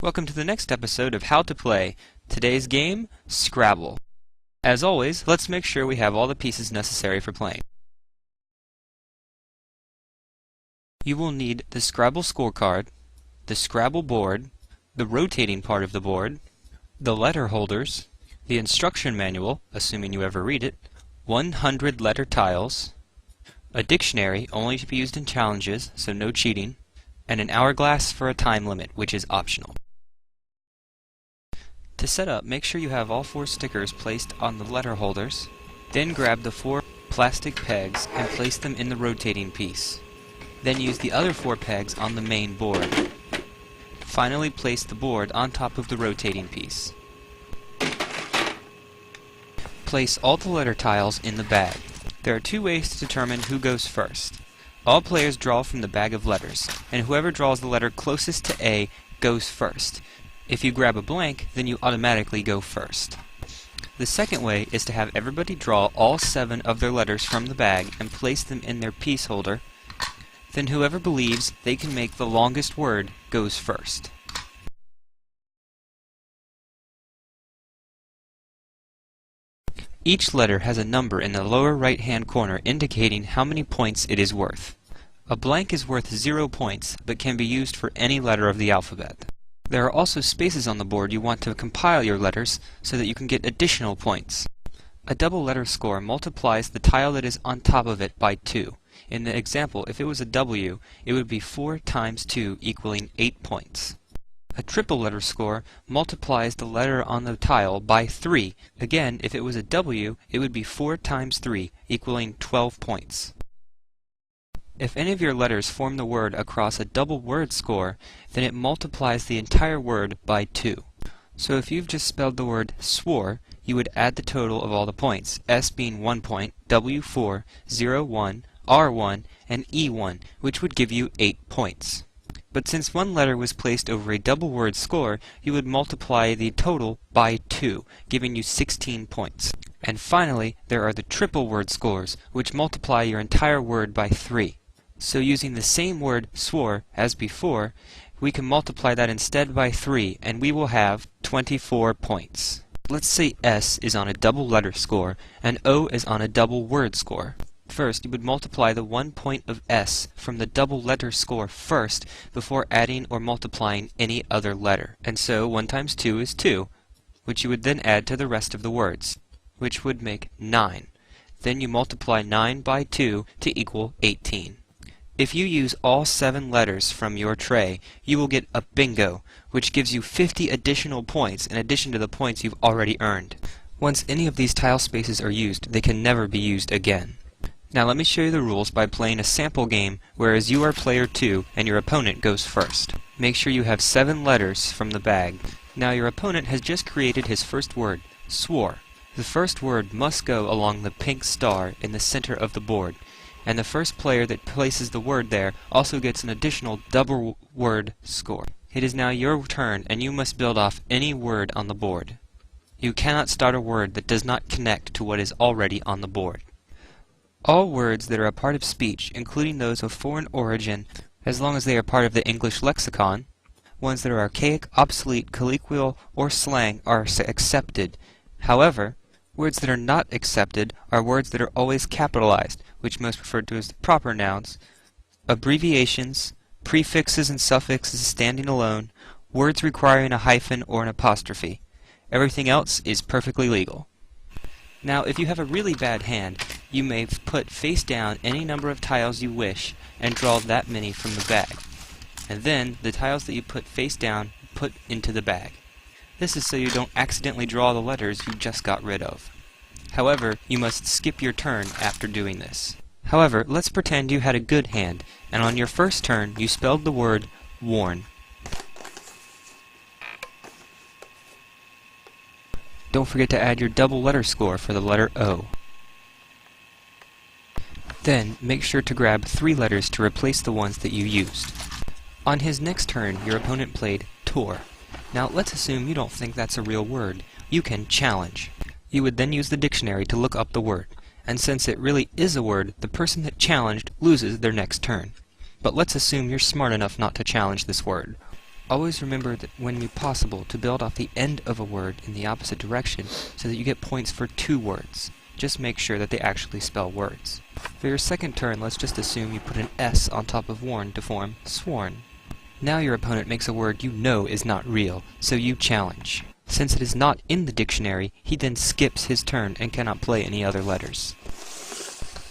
Welcome to the next episode of How to Play. Today's game, Scrabble. As always, let's make sure we have all the pieces necessary for playing. You will need the Scrabble scorecard, the Scrabble board, the rotating part of the board, the letter holders, the instruction manual, assuming you ever read it, 100 letter tiles, a dictionary only to be used in challenges, so no cheating, and an hourglass for a time limit, which is optional. To set up, make sure you have all 4 stickers placed on the letter holders. Then grab the 4 plastic pegs and place them in the rotating piece. Then use the other 4 pegs on the main board. Finally, place the board on top of the rotating piece. Place all the letter tiles in the bag. There are 2 ways to determine who goes first. All players draw from the bag of letters, and whoever draws the letter closest to A goes first. If you grab a blank, then you automatically go first. The second way is to have everybody draw all 7 of their letters from the bag and place them in their piece holder. Then whoever believes they can make the longest word goes first. Each letter has a number in the lower right-hand corner indicating how many points it is worth. A blank is worth 0 points, but can be used for any letter of the alphabet. There are also spaces on the board you want to compile your letters so that you can get additional points. A double letter score multiplies the tile that is on top of it by 2. In the example, if it was a W, it would be 4 times 2 equaling 8 points. A triple letter score multiplies the letter on the tile by 3. Again, if it was a W, it would be 4 times 3 equaling 12 points. If any of your letters form the word across a double word score, then it multiplies the entire word by 2. So if you've just spelled the word swore, you would add the total of all the points, S being 1 point, W 4, 0 1, R 1, and E 1, which would give you 8 points. But since one letter was placed over a double word score, you would multiply the total by 2, giving you 16 points. And finally, there are the triple word scores, which multiply your entire word by 3. So using the same word swore as before, we can multiply that instead by 3, and we will have 24 points. Let's say S is on a double letter score, and O is on a double word score. First, you would multiply the 1 point of S from the double letter score first, before adding or multiplying any other letter. And so 1 times 2 is 2, which you would then add to the rest of the words, which would make 9. Then you multiply 9 by 2 to equal 18. If you use all 7 letters from your tray, you will get a bingo, which gives you 50 additional points in addition to the points you've already earned. Once any of these tile spaces are used, they can never be used again. Now let me show you the rules by playing a sample game, whereas you are player 2 and your opponent goes first. Make sure you have 7 letters from the bag. Now your opponent has just created his first word, swore. The first word must go along the pink star in the center of the board, and the first player that places the word there also gets an additional double word score. It is now your turn, and you must build off any word on the board. You cannot start a word that does not connect to what is already on the board. All words that are a part of speech, including those of foreign origin, as long as they are part of the English lexicon, ones that are archaic, obsolete, colloquial, or slang, are accepted. However, words that are not accepted are words that are always capitalized, which most referred to as the proper nouns, abbreviations, prefixes and suffixes standing alone, words requiring a hyphen or an apostrophe. Everything else is perfectly legal. Now, if you have a really bad hand, you may put face down any number of tiles you wish and draw that many from the bag. And then, the tiles that you put face down, put into the bag. This is so you don't accidentally draw the letters you just got rid of. However, you must skip your turn after doing this. However, let's pretend you had a good hand, and on your first turn you spelled the word worn. Don't forget to add your double letter score for the letter O. Then, make sure to grab 3 letters to replace the ones that you used. On his next turn, your opponent played tore. Now, let's assume you don't think that's a real word. You can challenge. You would then use the dictionary to look up the word, and since it really is a word, the person that challenged loses their next turn. But let's assume you're smart enough not to challenge this word. Always remember that when possible to build off the end of a word in the opposite direction so that you get points for 2 words. Just make sure that they actually spell words. For your second turn, let's just assume you put an S on top of worn to form sworn. Now your opponent makes a word you know is not real, so you challenge. Since it is not in the dictionary, he then skips his turn and cannot play any other letters.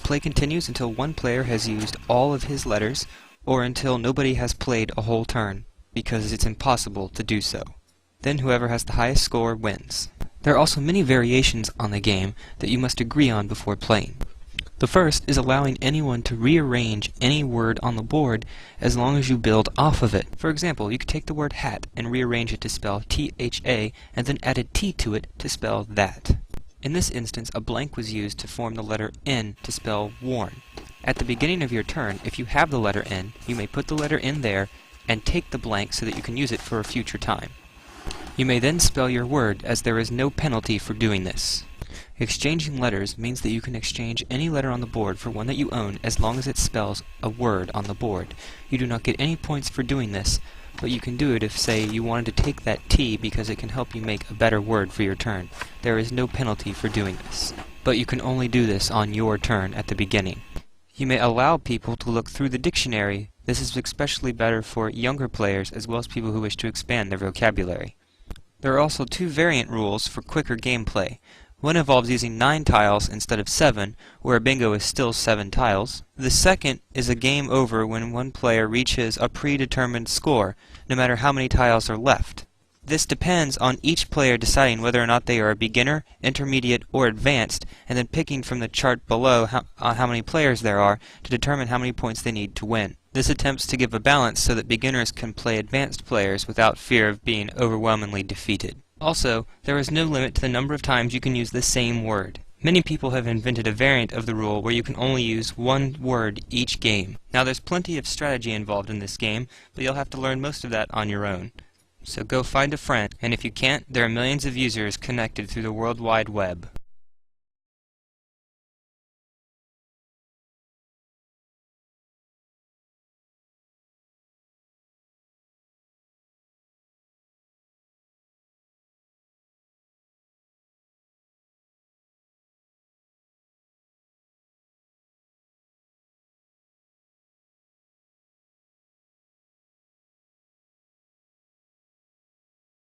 Play continues until one player has used all of his letters, or until nobody has played a whole turn, because it's impossible to do so. Then whoever has the highest score wins. There are also many variations on the game that you must agree on before playing. The first is allowing anyone to rearrange any word on the board as long as you build off of it. For example, you could take the word hat and rearrange it to spell T-H-A and then add a T to it to spell that. In this instance, a blank was used to form the letter N to spell worn. At the beginning of your turn, if you have the letter N, you may put the letter in there and take the blank so that you can use it for a future time. You may then spell your word, as there is no penalty for doing this. Exchanging letters means that you can exchange any letter on the board for one that you own as long as it spells a word on the board. You do not get any points for doing this, but you can do it if, say, you wanted to take that T because it can help you make a better word for your turn. There is no penalty for doing this, but you can only do this on your turn at the beginning. You may allow people to look through the dictionary. This is especially better for younger players as well as people who wish to expand their vocabulary. There are also 2 variant rules for quicker gameplay. One involves using 9 tiles instead of 7, where a bingo is still 7 tiles. The second is a game over when one player reaches a predetermined score, no matter how many tiles are left. This depends on each player deciding whether or not they are a beginner, intermediate, or advanced, and then picking from the chart below how many players there are to determine how many points they need to win. This attempts to give a balance so that beginners can play advanced players without fear of being overwhelmingly defeated. Also, there is no limit to the number of times you can use the same word. Many people have invented a variant of the rule where you can only use 1 word each game. Now there's plenty of strategy involved in this game, but you'll have to learn most of that on your own. So go find a friend, and if you can't, there are millions of users connected through the World Wide Web.